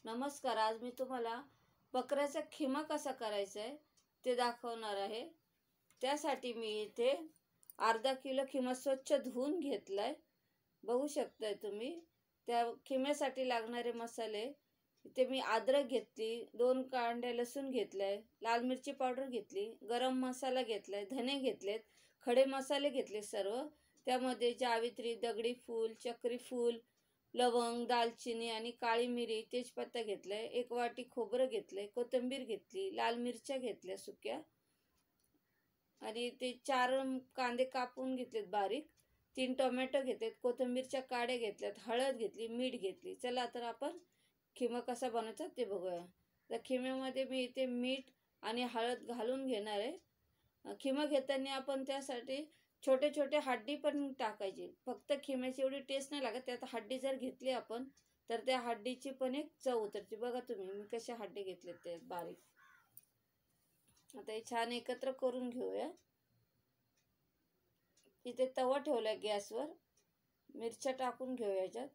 नमस्कार. आज मी तुम्हाला बकऱ्याचा खिमा कसा करायचा आहे ते दाखवणार आहे. त्यासाठी मी इथे अर्धा किलो खिमा स्वच्छ धुवून घेतलाय. बघू शकताय तुम्ही. त्या खिम्यासाठी लागणारे मसाले इथे मी अद्रक घेतली, 2 कांड्या लसूण घेतलाय, लाल मिरची पावडर घेतली, गरम मसाला घेतलाय, धने घेतलेत, खडे मसाले घेतले सर्व. त्यामध्ये जावित्री, दगडी फूल, चक्री फूल, लवंग, दालचिनी आणि काळी मिरी, तेजपत्ता घेतलाय, 1 वाटी खोबरं घेतलंय, कोथिंबीर घेतली, लाल मिरच्या घेतल्या सुक्या आणि ते 4 कांदे कापून घेतलेत बारीक, 3 टोमॅटो घेतलेत, कोथिंबीरच्या काड्या घेतल्यात, हळद घेतली, मीठ घेतली. चला तर आपण खिमा कसा बनवायचा ते बघूया. तर खिम्यामध्ये मी इथे मीठ आणि हळद घालून घेणार आहे. खिमा घेताना आपण त्यासाठी छोटे छोटे हड्डी पण टाकायची. फक्त खिम्याची एवढी टेस्ट नाही लागत, त्यात हड्डी जर घेतली आपण तर त्या हड्डीची पण एक चव उतरते. बघा तुम्ही मी कशा हड्डी घेतले ते बारीक. आता हे छान एकत्र करून घेऊया. इथे तवा ठेवला गॅसवर. मिरच्या टाकून घेऊया याच्यात.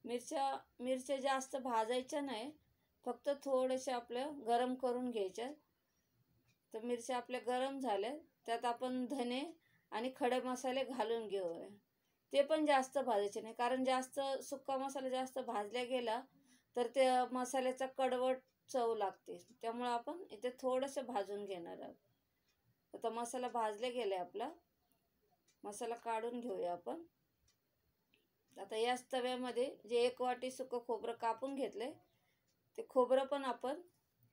मिरच्या जास्त भाजायच्या नाही, फक्त थोडेसे आपलं गरम करून घ्यायच्या. तर मिरच्या आपल्या गरम झाल्या, त्यात आपण धने आणि खडे मसाले घालून घेऊया. ते पण जास्त भाजायचे नाही, कारण जास्त सुका मसाला जास्त भाजला गेला तर त्या मसाल्याचा कडवट चव लागते. त्यामुळे आपण इथे थोडंसं भाजून घेणार आहोत. आता मसाला भाजला गेला आपला. मसाला काढून घेऊया आपण. आता याच तव्यामध्ये जे 1 वाटी सुकं खोबरं कापून घेतलंय ते खोबरं पण आपण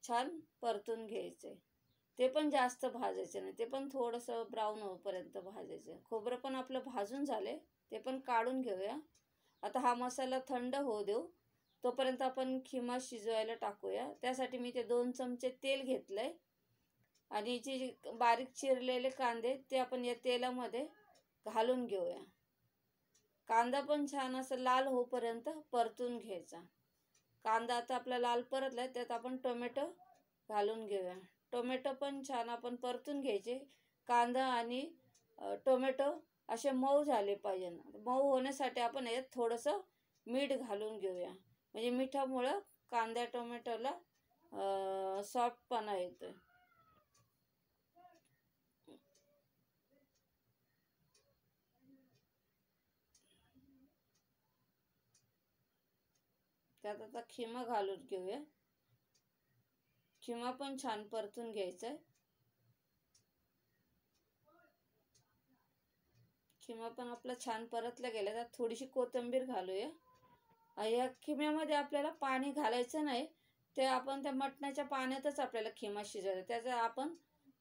छान परतून घ्यायचंय. ते पण जास्त भाजायचं नाही, ते पण थोडंसं ब्राऊन होईपर्यंत भाजायचं. खोबरं पण आपलं भाजून झाले, ते पण काढून घेऊया. आता हा मसाला थंड होऊ देऊ, तोपर्यंत आपण खिमा शिजवायला टाकूया. त्यासाठी मी ते 2 चमचे तेल घेतलंय आणि जे बारीक चिरलेले कांदे ते आपण या तेलामध्ये घालून घेऊया. कांदा पण छान असं लाल होईपर्यंत परतून घ्यायचा. कांदा आता आपला लाल परतलाय, त्यात आपण टोमॅटो घालून घेऊया. टोमॅटो पण छान आपण परतून घ्यायचे. कांदा आणि टोमॅटो असे मऊ झाले पाहिजे. मऊ होण्यासाठी आपण यात थोडंसं मीठ घालून घेऊया. म्हणजे मिठामुळं कांदा टोमॅटोला सॉफ्टपणा येतो. त्यात आता खिमा घालून घेऊया. खिमा पण छान परतून घ्यायचा आहे. खिमा पण आपला छान परतला गेला. त्यात थोडीशी कोथिंबीर घालूया. या खिम्यामध्ये आपल्याला पाणी घालायचं नाही, ते आपण त्या मटणाच्या पाण्यातच आपल्याला खिमा शिजवायचा. त्याचा आपण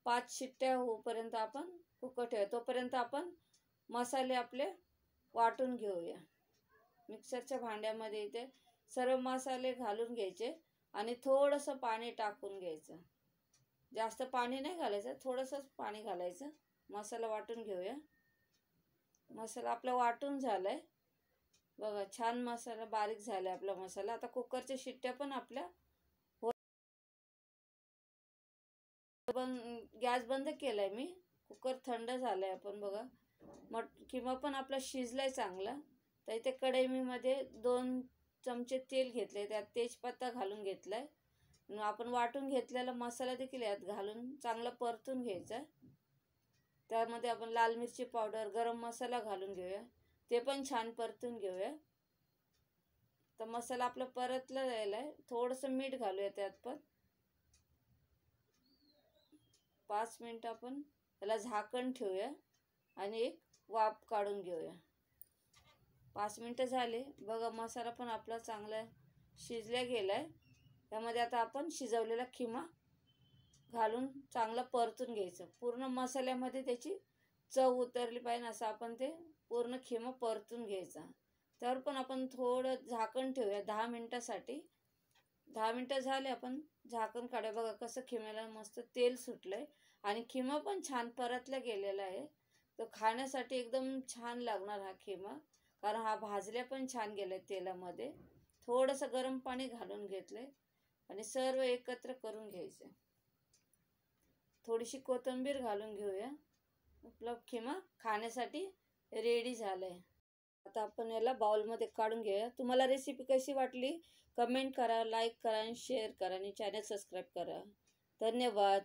5 शिट्ट्या होईपर्यंत आपण कुकर ठेवूया. तोपर्यंत आपण मसाले आपले वाटून घेऊया. मिक्सरच्या भांड्यामध्ये इथे सर्व मसाले घालून घ्यायचे आणि थोडंसं पाणी टाकून घ्यायचं. जास्त पाणी नाही घालायचं, थोडंसंच पाणी घालायचं. मसाला वाटून घेऊया. मसाला आपला वाटून झालाय. बघा छान मसाला बारीक झालाय आपला मसाला. आता कुकरच्या शिट्ट्या पण आपल्या गॅस बंद केलाय मी. कुकर थंड झालाय. आपण बघा किंवा पण आपला शिजलाय चांगला. तर इथे कढईमध्ये 2 चमचे तेल घेतले, त्यात तेजपत्ता घालून घेतलाय. आपण वाटून घेतलेला मसाला देखील यात घालून चांगला परतून घ्यायचा. त्यामध्ये आपण लाल मिरची पावडर, गरम मसाला घालून घेऊया. ते पण छान परतून घेऊया. तर मसाला आपला परतला जायलाय. थोडंसं मीठ घालूया त्यात पण. 5 मिनिट आपण त्याला झाकण ठेवूया आणि एक वाफ काढून घेऊया. 5 मिनिटं झाले. बघा मसाला पण आपला चांगला शिजला गेलाय. त्यामध्ये आता आपण शिजवलेला खिमा घालून चांगलं परतून घ्यायचं. पूर्ण मसाल्यामध्ये त्याची चव उतरली पाहिजे असं आपण ते पूर्ण खिमा परतून घ्यायचा. त्यावर पण आपण थोडं झाकण ठेवूया 10 मिनिटासाठी. 10 मिनिटं झाले, आपण झाकण काढूया. बघा कसं खिम्याला मस्त तेल सुटलंय आणि खिमा पण छान परतला गेलेला आहे. तो खाण्यासाठी एकदम छान लागणार हा खिमा, कारण हा भाजल्या पण छान गेलाय तेलामध्ये. थोडंसं गरम पाणी घालून घेतलंय आणि सर्व एकत्र करून घ्यायचं. थोडीशी कोथिंबीर घालून घेऊया. आपला खिमा खाण्यासाठी रेडी झालाय. आता आपण याला बाउलमध्ये काढून घेऊया. तुम्हाला रेसिपी कशी वाटली कमेंट करा, लाईक करा आणि शेअर करा आणि चॅनल सबस्क्राईब करा. धन्यवाद.